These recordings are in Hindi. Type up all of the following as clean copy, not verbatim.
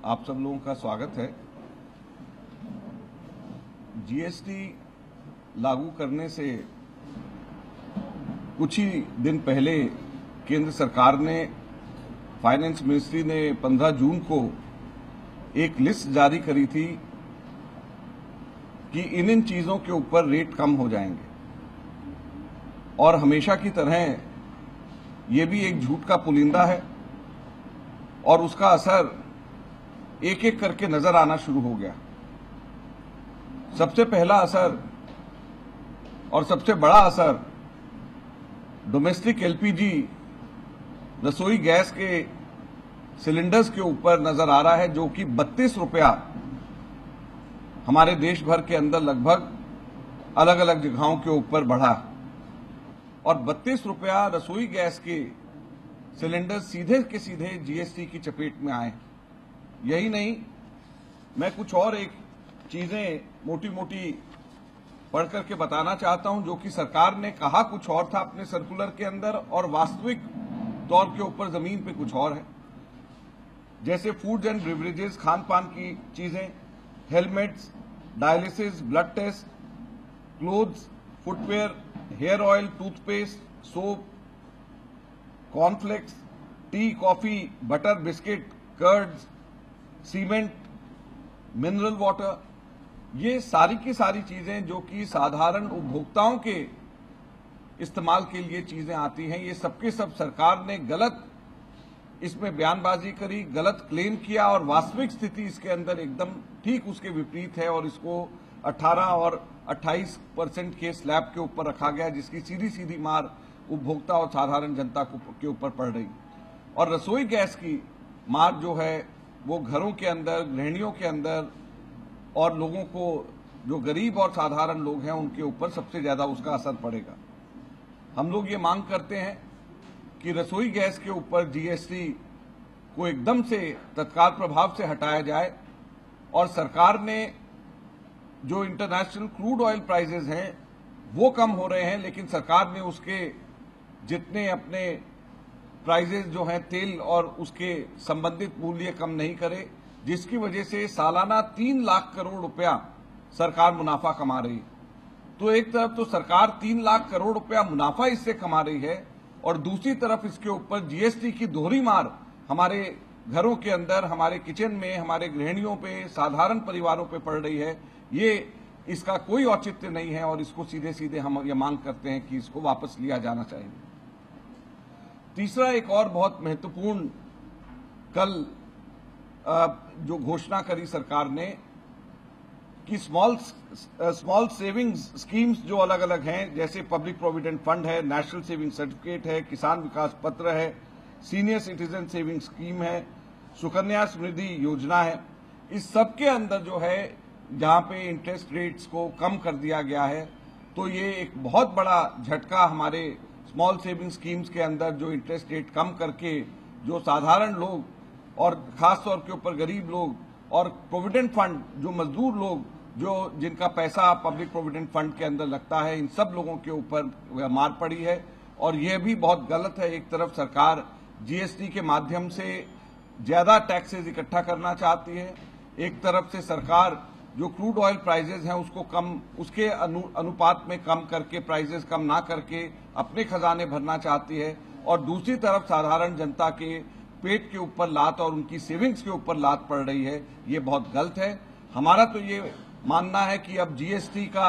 आप सब लोगों का स्वागत है। जीएसटी लागू करने से कुछ ही दिन पहले केंद्र सरकार ने, फाइनेंस मिनिस्ट्री ने 15 जून को एक लिस्ट जारी करी थी कि इन चीजों के ऊपर रेट कम हो जाएंगे, और हमेशा की तरह ये भी एक झूठ का पुलिंदा है और उसका असर एक एक करके नजर आना शुरू हो गया। सबसे पहला असर और सबसे बड़ा असर डोमेस्टिक एलपीजी रसोई गैस के सिलेंडर्स के ऊपर नजर आ रहा है, जो कि 32 रुपया हमारे देश भर के अंदर लगभग अलग अलग जगहों के ऊपर बढ़ा, और 32 रुपया रसोई गैस के सिलेंडर सीधे के सीधे जीएसटी की चपेट में आए। यही नहीं, मैं कुछ और एक चीजें मोटी मोटी पढ़ करके बताना चाहता हूं, जो कि सरकार ने कहा कुछ और था अपने सर्कुलर के अंदर और वास्तविक तौर के ऊपर जमीन पे कुछ और है। जैसे फूड्स एंड बेवरेजेस, खान पान की चीजें, helmets, dialysis, blood test, clothes, footwear, hair oil, toothpaste, soap, cornflakes, tea, coffee, butter, biscuit, curds, cement, mineral water, ये सारी की सारी चीजें जो कि साधारण उपभोक्ताओं के इस्तेमाल के लिए चीजें आती हैं, ये सबके सब सरकार ने गलत इसमें बयानबाजी करी, गलत क्लेम किया, और वास्तविक स्थिति इसके अंदर एकदम ठीक उसके विपरीत है। और इसको 18 और 28% के स्लैब के ऊपर रखा गया, जिसकी सीधी सीधी मार उपभोक्ता और साधारण जनता के ऊपर पड़ रही। और रसोई गैस की मार जो है वो घरों के अंदर, गृहिणियों के अंदर और लोगों को, जो गरीब और साधारण लोग हैं, उनके ऊपर सबसे ज्यादा उसका असर पड़ेगा। हम लोग ये मांग करते हैं कि रसोई गैस के ऊपर जीएसटी को एकदम से तत्काल प्रभाव से हटाया जाए, और सरकार ने जो इंटरनेशनल क्रूड ऑयल प्राइसेस हैं वो कम हो रहे हैं, लेकिन सरकार ने उसके जितने अपने प्राइसेस जो हैं तेल और उसके संबंधित मूल्य कम नहीं करे, जिसकी वजह से सालाना 3 लाख करोड़ रुपया सरकार मुनाफा कमा रही है। तो एक तरफ तो सरकार 3 लाख करोड़ रुपया मुनाफा इससे कमा रही है, और दूसरी तरफ इसके ऊपर जीएसटी की दोहरी मार हमारे घरों के अंदर, हमारे किचन में, हमारे गृहिणियों पे, साधारण परिवारों पे पड़ रही है। ये इसका कोई औचित्य नहीं है, और इसको सीधे सीधे हम ये मांग करते हैं कि इसको वापस लिया जाना चाहिए। तीसरा, एक और बहुत महत्वपूर्ण कल जो घोषणा करी सरकार ने कि स्मॉल सेविंग्स स्कीम्स जो अलग अलग हैं, जैसे पब्लिक प्रोविडेंट फंड है, नेशनल सेविंग सर्टिफिकेट है, किसान विकास पत्र है, सीनियर सिटीजन सेविंग स्कीम है, सुकन्या समृद्धि योजना है, इस सब के अंदर जो है जहां पे इंटरेस्ट रेट्स को कम कर दिया गया है, तो ये एक बहुत बड़ा झटका हमारे स्मॉल सेविंग स्कीम्स के अंदर, जो इंटरेस्ट रेट कम करके जो साधारण लोग और खासतौर के ऊपर गरीब लोग और प्रोविडेंट फंड, जो मजदूर लोग, जो जिनका पैसा पब्लिक प्रोविडेंट फंड के अंदर लगता है, इन सब लोगों के ऊपर मार पड़ी है। और यह भी बहुत गलत है। एक तरफ सरकार जीएसटी के माध्यम से ज्यादा टैक्सेस इकट्ठा करना चाहती है, एक तरफ से सरकार जो क्रूड ऑयल प्राइसेस हैं उसको कम, उसके अनुपात में कम करके, प्राइसेस कम ना करके अपने खजाने भरना चाहती है, और दूसरी तरफ साधारण जनता के पेट के ऊपर लात और उनकी सेविंग्स के ऊपर लात पड़ रही है। ये बहुत गलत है। हमारा तो ये मानना है कि अब जीएसटी का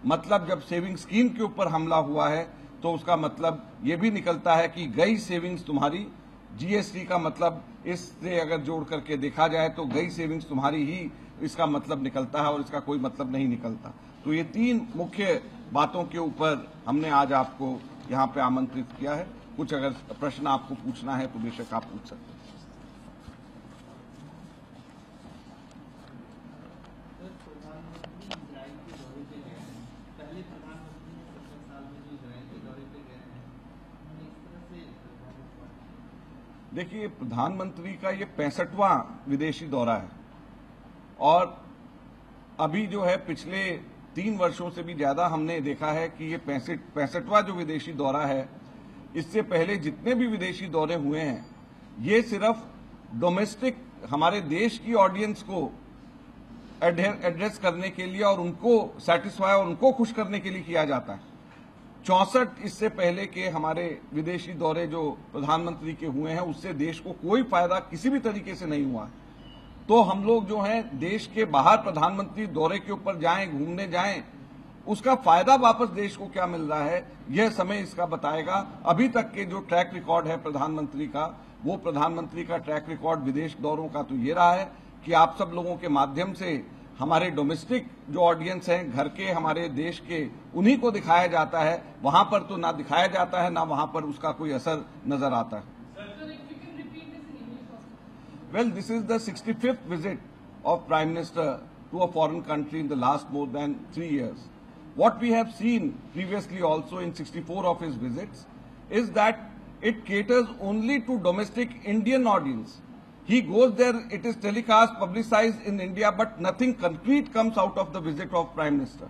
मतलब, जब सेविंग स्कीम के ऊपर हमला हुआ है, तो उसका मतलब ये भी निकलता है कि गई सेविंग्स तुम्हारी। जीएसटी का मतलब इससे अगर जोड़ करके देखा जाए तो गई सेविंग्स तुम्हारी ही इसका मतलब निकलता है, और इसका कोई मतलब नहीं निकलता। तो ये 3 मुख्य बातों के ऊपर हमने आज आपको यहाँ पे आमंत्रित किया है। कुछ अगर प्रश्न आपको पूछना है तो बेशक आप पूछ सकते हैं। देखिए, प्रधानमंत्री का ये 65वां विदेशी दौरा है, और अभी जो है पिछले 3 वर्षों से भी ज्यादा हमने देखा है कि ये 65वां जो विदेशी दौरा है, इससे पहले जितने भी विदेशी दौरे हुए हैं ये सिर्फ डोमेस्टिक हमारे देश की ऑडियंस को एड्रेस करने के लिए और उनको सेटिस्फाई और उनको खुश करने के लिए किया जाता है। 64 इससे पहले के हमारे विदेशी दौरे जो प्रधानमंत्री के हुए हैं उससे देश को कोई फायदा किसी भी तरीके से नहीं हुआ। तो हम लोग जो हैं देश के बाहर प्रधानमंत्री दौरे के ऊपर जाएं, घूमने जाएं, उसका फायदा वापस देश को क्या मिल रहा है यह समय इसका बताएगा। अभी तक के जो ट्रैक रिकॉर्ड है प्रधानमंत्री का, वो प्रधानमंत्री का ट्रैक रिकॉर्ड विदेश दौरों का तो ये रहा है कि आप सब लोगों के माध्यम से हमारे डोमेस्टिक जो ऑडियंस हैं, घर के हमारे देश के, उन्हीं को दिखाया जाता है। वहां पर तो ना दिखाया जाता है, ना वहां पर उसका कोई असर नजर आता है। Well, this is the 65th visit of Prime Minister to a foreign country in the last more than 3 years. What we have seen previously also in 64 of his visits is that it caters only to domestic Indian audience. He goes there, it is telecast, publicized in India, but nothing concrete comes out of the visit of Prime Minister.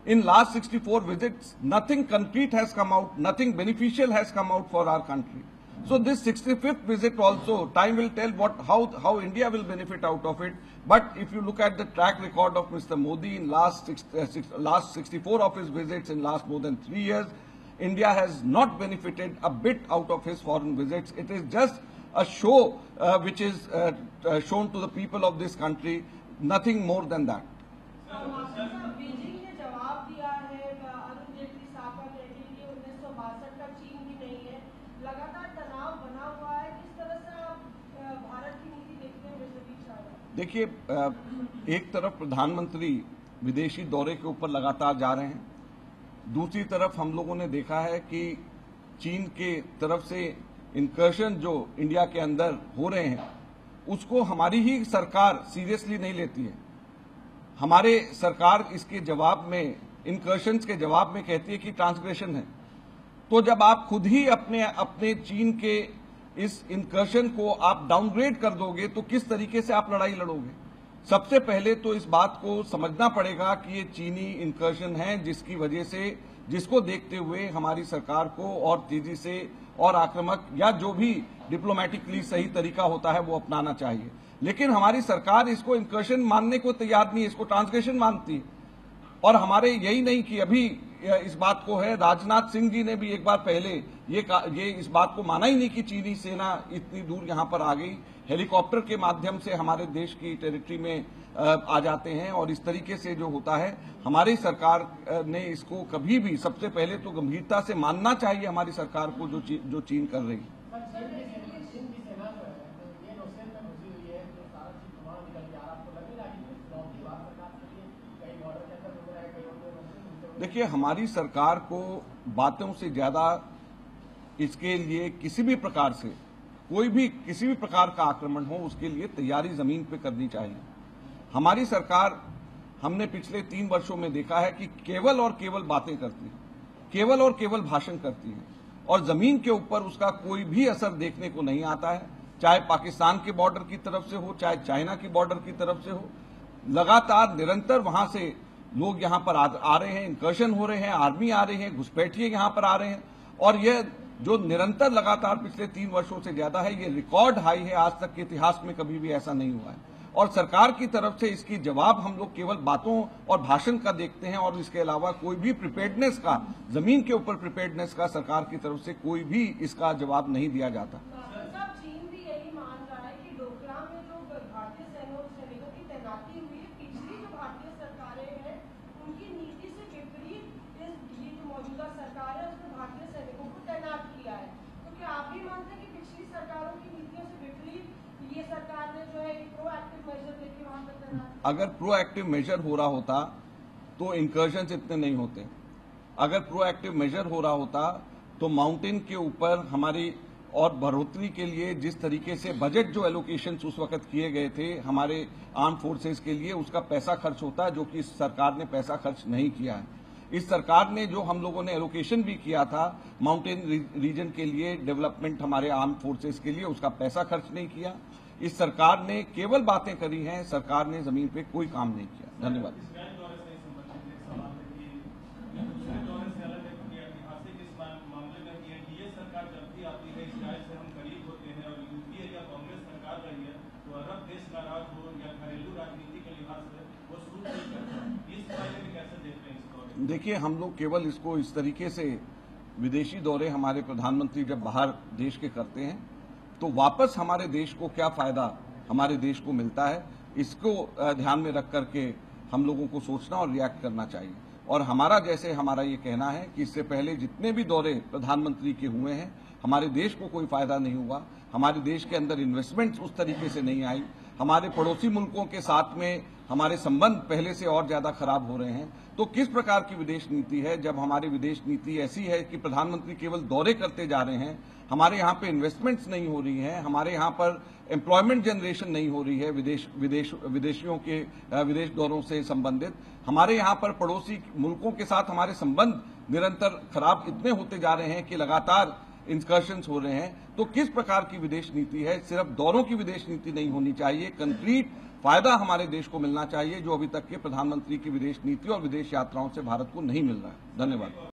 In last 64 visits, nothing concrete has come out, nothing beneficial has come out for our country. So this 65th visit also, time will tell how India will benefit out of it. But if you look at the track record of Mr. Modi in last 64 of his visits in last more than 3 years, India has not benefited a bit out of his foreign visits. It is just a show which is shown to the people of this country, nothing more than that. देखिए, एक तरफ प्रधानमंत्री विदेशी दौरे के ऊपर लगातार जा रहे हैं, दूसरी तरफ हम लोगों ने देखा है कि चीन के तरफ से इंकर्शन जो इंडिया के अंदर हो रहे हैं उसको हमारी ही सरकार सीरियसली नहीं लेती है। हमारे सरकार इसके जवाब में, इंकर्शंस के जवाब में कहती है कि ट्रांसग्रेशन है। तो जब आप खुद ही अपने चीन के इस इंकर्शन को आप डाउनग्रेड कर दोगे तो किस तरीके से आप लड़ाई लड़ोगे? सबसे पहले तो इस बात को समझना पड़ेगा कि ये चीनी इंकर्शन है जिसकी वजह से, जिसको देखते हुए हमारी सरकार को और तेजी से और आक्रामक या जो भी डिप्लोमेटिकली सही तरीका होता है वो अपनाना चाहिए। लेकिन हमारी सरकार इसको इंकर्शन मानने को तैयार नहीं है, इसको ट्रांसग्रेशन मानती है। और हमारे यही नहीं कि अभी इस बात को है, राजनाथ सिंह जी ने भी एक बार पहले ये इस बात को माना ही नहीं कि चीनी सेना इतनी दूर यहां पर आ गई, हेलीकॉप्टर के माध्यम से हमारे देश की टेरिटरी में आ जाते हैं। और इस तरीके से जो होता है, हमारी सरकार ने इसको कभी भी, सबसे पहले तो गंभीरता से मानना चाहिए हमारी सरकार को जो चीन कर रही है। देखिए, हमारी सरकार को बातों से ज्यादा इसके लिए किसी भी प्रकार से किसी भी प्रकार का आक्रमण हो उसके लिए तैयारी जमीन पे करनी चाहिए। हमारी सरकार, हमने पिछले 3 वर्षों में देखा है कि केवल और केवल बातें करती है, केवल और केवल भाषण करती है और जमीन के ऊपर उसका कोई भी असर देखने को नहीं आता है। चाहे पाकिस्तान के बॉर्डर की तरफ से हो, चाहे चाइना की बॉर्डर की तरफ से हो, लगातार निरंतर वहां से लोग यहां पर आ रहे हैं, इंकर्शन हो रहे हैं, आर्मी आ रही है, घुसपैठिए यहां पर आ रहे हैं। और यह जो निरंतर लगातार पिछले 3 वर्षों से ज्यादा है, ये रिकॉर्ड हाई है, आज तक के इतिहास में कभी भी ऐसा नहीं हुआ है। और सरकार की तरफ से इसकी जवाब हम लोग केवल बातों और भाषण का देखते हैं और इसके अलावा कोई भी प्रिपेयर्डनेस का, जमीन के ऊपर प्रिपेयर्डनेस का सरकार की तरफ से कोई भी इसका जवाब नहीं दिया जाता। अगर प्रोएक्टिव मेजर हो रहा होता तो इंकर्शंस इतने नहीं होते। अगर प्रोएक्टिव मेजर हो रहा होता तो माउंटेन के ऊपर हमारी और बढ़ोतरी के लिए जिस तरीके से बजट जो एलोकेशंस उस वक्त किए गए थे हमारे आर्म फोर्सेस के लिए, उसका पैसा खर्च होता, जो कि इस सरकार ने पैसा खर्च नहीं किया है। इस सरकार ने जो हम लोगों ने एलोकेशन भी किया था माउंटेन रीजन के लिए, डेवलपमेंट हमारे आर्म फोर्सेस के लिए, उसका पैसा खर्च नहीं किया। इस सरकार ने केवल बातें करी हैं, सरकार ने जमीन पे कोई काम नहीं किया। धन्यवाद। सरकार जब भी आती है, इस राज्य से हम गरीब होते हैं और यूपीए या कांग्रेस सरकार रही है तो अरब देश देखिए, हम लोग केवल इसको इस तरीके से विदेशी दौरे हमारे प्रधानमंत्री जब बाहर देश के करते हैं तो वापस हमारे देश को क्या फायदा हमारे देश को मिलता है, इसको ध्यान में रख करके हम लोगों को सोचना और रिएक्ट करना चाहिए। और हमारा ये कहना है कि इससे पहले जितने भी दौरे प्रधानमंत्री के हुए हैं, हमारे देश को कोई फायदा नहीं हुआ, हमारे देश के अंदर इन्वेस्टमेंट्स उस तरीके से नहीं आई, हमारे पड़ोसी मुल्कों के साथ में हमारे संबंध पहले से और ज्यादा खराब हो रहे हैं। तो किस प्रकार की विदेश नीति है जब हमारी विदेश नीति ऐसी है कि प्रधानमंत्री केवल दौरे करते जा रहे हैं, हमारे यहाँ पे इन्वेस्टमेंट्स नहीं हो रही हैं, हमारे यहाँ पर एम्प्लॉयमेंट जनरेशन नहीं हो रही है विदेशियों के विदेश दौरों से संबंधित, हमारे यहाँ पर पड़ोसी मुल्कों के साथ हमारे संबंध निरंतर खराब इतने होते जा रहे हैं कि लगातार इंस्कर्शंस हो रहे हैं। तो किस प्रकार की विदेश नीति है? सिर्फ दौरों की विदेश नीति नहीं होनी चाहिए, कंक्रीट फायदा हमारे देश को मिलना चाहिए जो अभी तक के प्रधानमंत्री की विदेश नीति और विदेश यात्राओं से भारत को नहीं मिल रहा है। धन्यवाद।